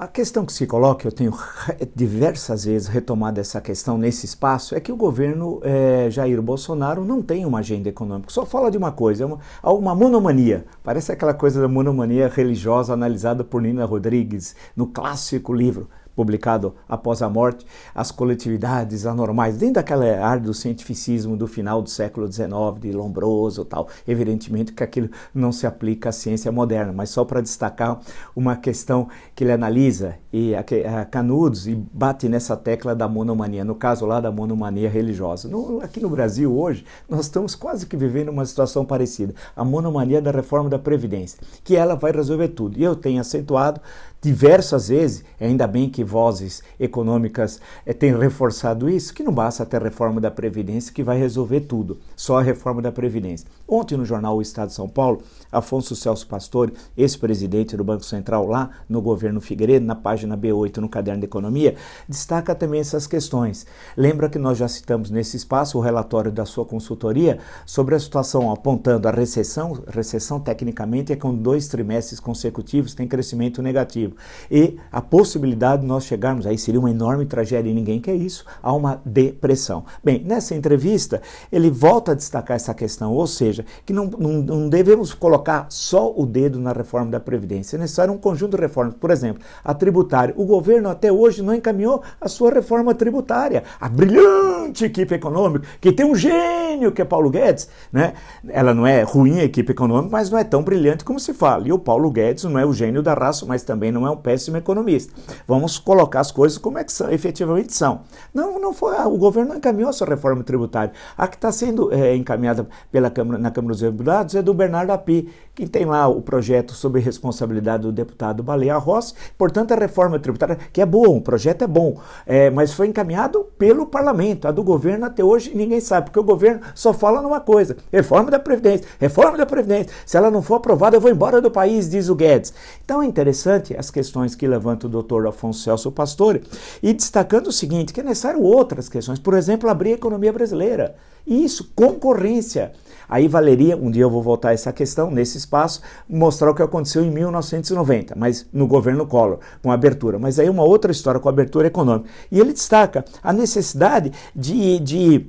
A questão que se coloca, eu tenho diversas vezes retomado essa questão nesse espaço, é que o governo Jair Bolsonaro não tem uma agenda econômica, só fala de uma coisa, há uma monomania, parece aquela coisa da monomania religiosa analisada por Nina Rodrigues no clássico livro publicado após a morte, As Coletividades Anormais, dentro daquela área do cientificismo do final do século XIX, de Lombroso e tal. Evidentemente que aquilo não se aplica à ciência moderna, mas só para destacar uma questão que ele analisa e a Canudos e bate nessa tecla da monomania, no caso lá da monomania religiosa. Aqui no Brasil hoje, nós estamos quase que vivendo uma situação parecida, a monomania da reforma da Previdência, que ela vai resolver tudo. E eu tenho acentuado diversas vezes, ainda bem que vozes econômicas têm reforçado isso, que não basta até a reforma da Previdência que vai resolver tudo, só a reforma da Previdência. Ontem no jornal O Estado de São Paulo, Afonso Celso Pastore, ex-presidente do Banco Central lá no governo Figueiredo, na página B8 no Caderno de Economia, destaca também essas questões. Lembra que nós já citamos nesse espaço o relatório da sua consultoria sobre a situação apontando a recessão tecnicamente é com 2 trimestres consecutivos tem crescimento negativo. E a possibilidade de nós chegarmos, aí seria uma enorme tragédia e ninguém quer isso, a uma depressão. Bem, nessa entrevista ele volta a destacar essa questão, ou seja, que não devemos colocar só o dedo na reforma da Previdência, é necessário um conjunto de reformas. Por exemplo, a tributária. O governo até hoje não encaminhou a sua reforma tributária. A brilhante equipe econômica, que tem um gênio que é Paulo Guedes, né? Ela não é ruim a equipe econômica, mas não é tão brilhante como se fala. E o Paulo Guedes não é o gênio da raça, mas também não é um péssimo economista. Vamos colocar as coisas como é que são, efetivamente são. Não foi, o governo não encaminhou a sua reforma tributária. A que está sendo encaminhada na Câmara dos Deputados é do Bernardo Api, que tem lá o projeto sob responsabilidade do deputado Baleia Rossi. Portanto, a reforma tributária, que é bom, o projeto é bom, mas foi encaminhado pelo parlamento. A do governo até hoje ninguém sabe, porque o governo só fala numa coisa: reforma da Previdência, reforma da Previdência. Se ela não for aprovada, eu vou embora do país, diz o Guedes. Então é interessante as questões que levanta o doutor Afonso Celso Pastore, e destacando o seguinte, que é necessário outras questões, por exemplo, abrir a economia brasileira. Isso, concorrência. Aí valeria, um dia eu vou voltar a essa questão, nesse espaço, mostrar o que aconteceu em 1990, mas no governo Collor, com a abertura. Mas aí uma outra história com a abertura econômica. E ele destaca a necessidade de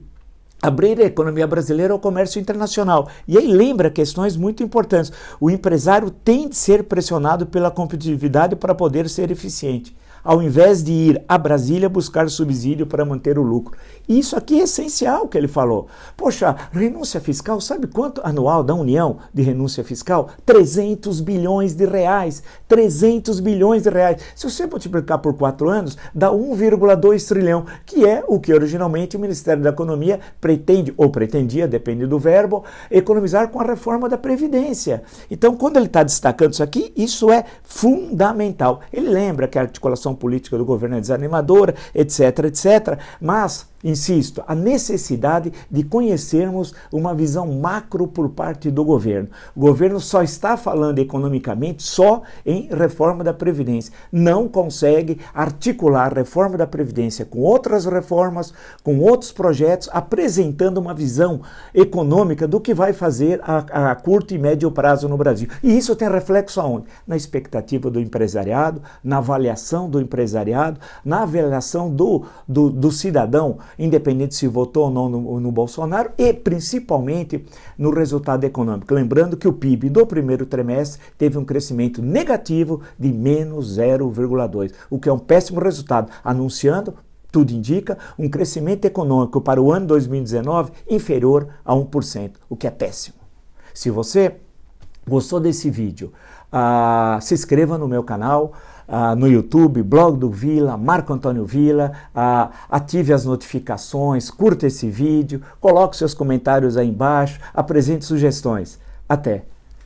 abrir a economia brasileira ao comércio internacional. E aí lembra questões muito importantes. O empresário tem de ser pressionado pela competitividade para poder ser eficiente, ao invés de ir a Brasília buscar subsídio para manter o lucro. Isso aqui é essencial que ele falou. Poxa, renúncia fiscal, sabe quanto anual da União de renúncia fiscal? 300 bilhões de reais. 300 bilhões de reais. Se você multiplicar por 4 anos, dá 1,2 trilhão, que é o que originalmente o Ministério da Economia pretende, ou pretendia, depende do verbo, economizar com a reforma da Previdência. Então, quando ele está destacando isso aqui, isso é fundamental. Ele lembra que a articulação política do governo é desanimadora, etc, etc, mas insisto, a necessidade de conhecermos uma visão macro por parte do governo. O governo só está falando economicamente só em reforma da Previdência. Não consegue articular a reforma da Previdência com outras reformas, com outros projetos, apresentando uma visão econômica do que vai fazer a curto e médio prazo no Brasil. E isso tem reflexo aonde? Na expectativa do empresariado, na avaliação do empresariado, na avaliação do cidadão, independente se votou ou não no Bolsonaro, e principalmente no resultado econômico. Lembrando que o PIB do primeiro trimestre teve um crescimento negativo de menos 0,2, o que é um péssimo resultado, anunciando, tudo indica, um crescimento econômico para o ano 2019 inferior a 1%, o que é péssimo. Se você gostou desse vídeo, se inscreva no meu canal, no YouTube, Blog do Vila, Marco Antônio Vila, ative as notificações, curta esse vídeo, coloque seus comentários aí embaixo, apresente sugestões. Até!